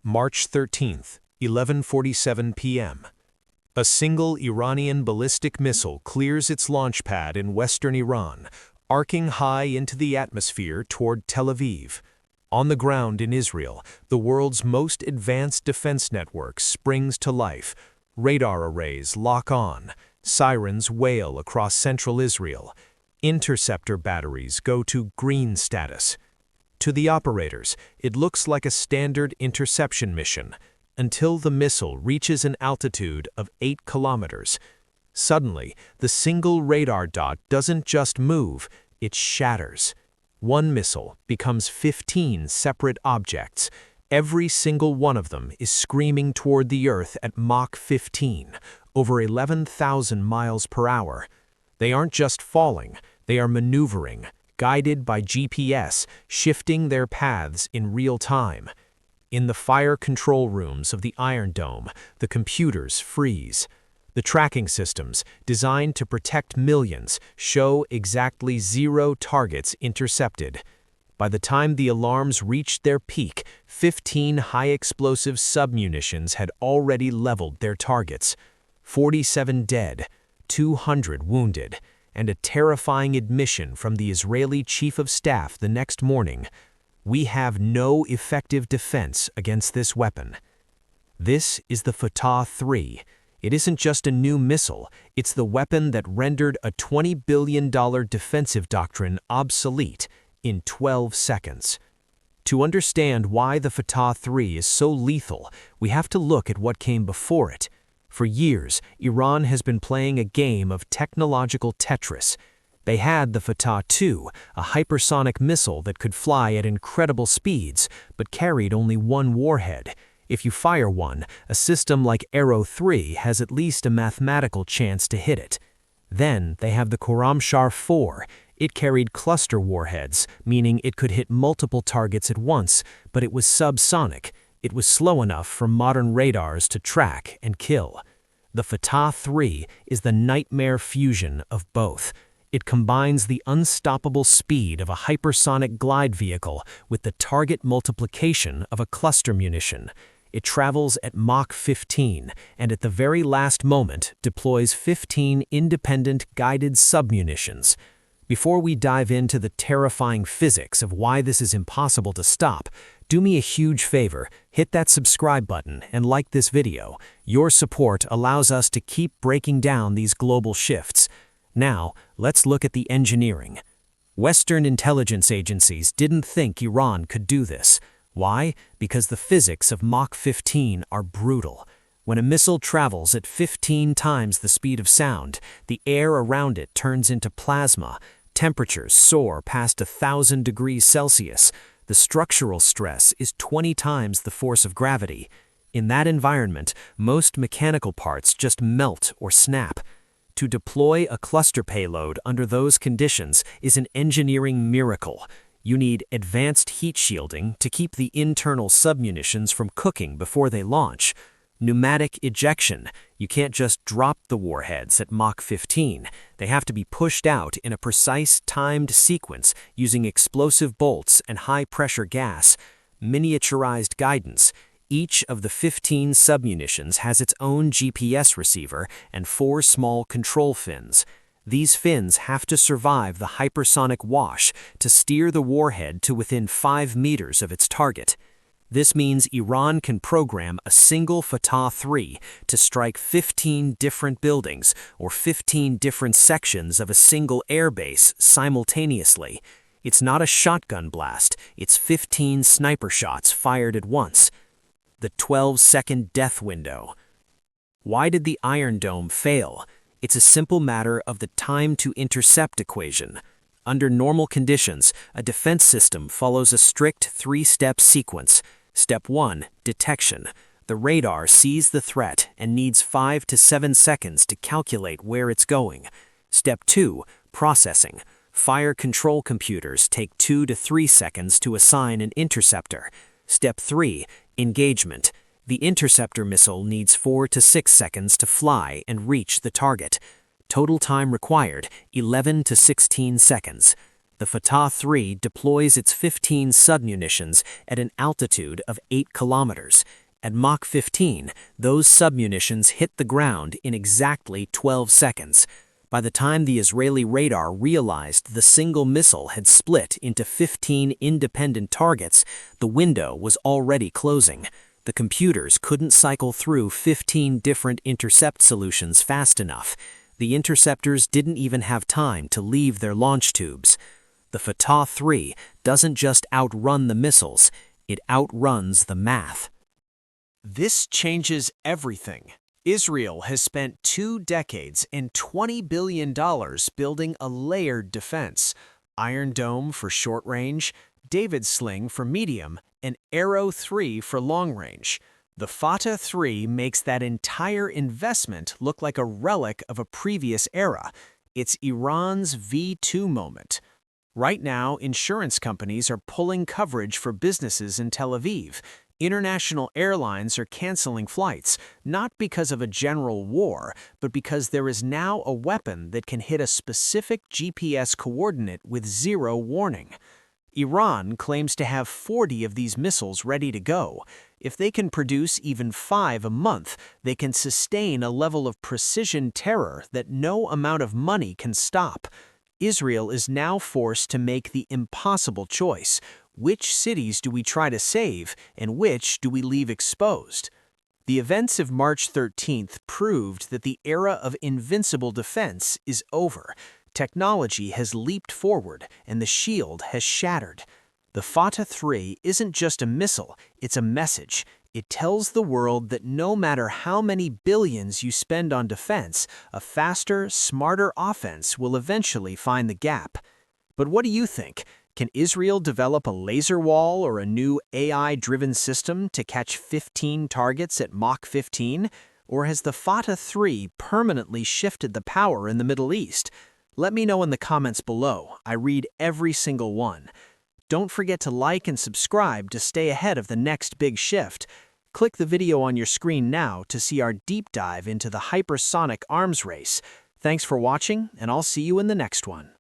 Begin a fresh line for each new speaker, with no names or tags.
March 13th, 11:47 p.m. A single Iranian ballistic missile clears its launch pad in western Iran, arcing high into the atmosphere toward Tel Aviv. On the ground in Israel, the world's most advanced defense network springs to life. Radar arrays lock on, sirens wail across central Israel. Interceptor batteries go to green status. To the operators, it looks like a standard interception mission, until the missile reaches an altitude of 8 kilometers. Suddenly, the single radar dot doesn't just move, it shatters. One missile becomes 15 separate objects. Every single one of them is screaming toward the Earth at Mach 15, over 11,000 miles per hour. They aren't just falling, they are maneuvering, guided by GPS, shifting their paths in real time. In the fire control rooms of the Iron Dome, the computers freeze. The tracking systems, designed to protect millions, show exactly 0 targets intercepted. By the time the alarms reached their peak, 15 high-explosive submunitions had already leveled their targets. 47 dead, 200 wounded, and a terrifying admission from the Israeli Chief of Staff the next morning: "We have no effective defense against this weapon." This is the Fattah-3. It isn't just a new missile, it's the weapon that rendered a $20 billion defensive doctrine obsolete in 12 seconds. To understand why the Fattah-3 is so lethal, we have to look at what came before it. For years, Iran has been playing a game of technological Tetris. They had the Fattah-2, a hypersonic missile that could fly at incredible speeds, but carried only one warhead. If you fire one, a system like Arrow-3 has at least a mathematical chance to hit it. Then they have the Khorramshahr-4. It carried cluster warheads, meaning it could hit multiple targets at once, but it was subsonic. It was slow enough for modern radars to track and kill. The Fattah-3 is the nightmare fusion of both. It combines the unstoppable speed of a hypersonic glide vehicle with the target multiplication of a cluster munition. It travels at Mach 15 and at the very last moment deploys 15 independent guided submunitions. Before we dive into the terrifying physics of why this is impossible to stop, do me a huge favor, hit that subscribe button and like this video. Your support allows us to keep breaking down these global shifts. Now, let's look at the engineering. Western intelligence agencies didn't think Iran could do this. Why? Because the physics of Mach 15 are brutal. When a missile travels at 15 times the speed of sound, the air around it turns into plasma. Temperatures soar past 1,000 degrees Celsius. The structural stress is 20 times the force of gravity. In that environment, most mechanical parts just melt or snap. To deploy a cluster payload under those conditions is an engineering miracle. You need advanced heat shielding to keep the internal submunitions from cooking before they launch. Pneumatic ejection. You can't just drop the warheads at Mach 15. They have to be pushed out in a precise, timed sequence using explosive bolts and high-pressure gas. Miniaturized guidance. Each of the 15 submunitions has its own GPS receiver and 4 small control fins. These fins have to survive the hypersonic wash to steer the warhead to within 5 meters of its target. This means Iran can program a single Fattah-3 to strike 15 different buildings or 15 different sections of a single airbase simultaneously. It's not a shotgun blast, it's 15 sniper shots fired at once. The 12-second death window. Why did the Iron Dome fail? It's a simple matter of the time to intercept equation. Under normal conditions, a defense system follows a strict 3-step sequence. Step 1, detection. The radar sees the threat and needs 5 to 7 seconds to calculate where it's going. Step 2, processing. Fire control computers take 2 to 3 seconds to assign an interceptor. Step 3, engagement. The interceptor missile needs 4 to 6 seconds to fly and reach the target. Total time required, 11 to 16 seconds.
The Fattah-3 deploys its 15 submunitions at an altitude of 8 kilometers. At Mach 15, those submunitions hit the ground in exactly 12 seconds. By the time the Israeli radar realized the single missile had split into 15 independent targets, the window was already closing. The computers couldn't cycle through 15 different intercept solutions fast enough. The interceptors didn't even have time to leave their launch tubes. The Fattah-3 doesn't just outrun the missiles, it outruns the math.
This changes everything. Israel has spent 2 decades and $20 billion building a layered defense. Iron Dome for short range, David Sling for medium, and Arrow 3 for long range. The Fattah-3 makes that entire investment look like a relic of a previous era. It's Iran's V2 moment. Right now, insurance companies are pulling coverage for businesses in Tel Aviv. International airlines are canceling flights, not because of a general war, but because there is now a weapon that can hit a specific GPS coordinate with zero warning. Iran claims to have 40 of these missiles ready to go. If they can produce even 5 a month, they can sustain a level of precision terror that no amount of money can stop. Israel is now forced to make the impossible choice. Which cities do we try to save, and which do we leave exposed? The events of March 13th proved that the era of invincible defense is over. Technology has leaped forward, and the shield has shattered. The Fattah-3 isn't just a missile, it's a message. It tells the world that no matter how many billions you spend on defense, a faster, smarter offense will eventually find the gap. But what do you think? Can Israel develop a laser wall or a new AI-driven system to catch 15 targets at Mach 15? Or has the Fattah-3 permanently shifted the power in the Middle East? Let me know in the comments below. I read every single one. Don't forget to like and subscribe to stay ahead of the next big shift. Click the video on your screen now to see our deep dive into the hypersonic arms race. Thanks for watching, and I'll see you in the next one.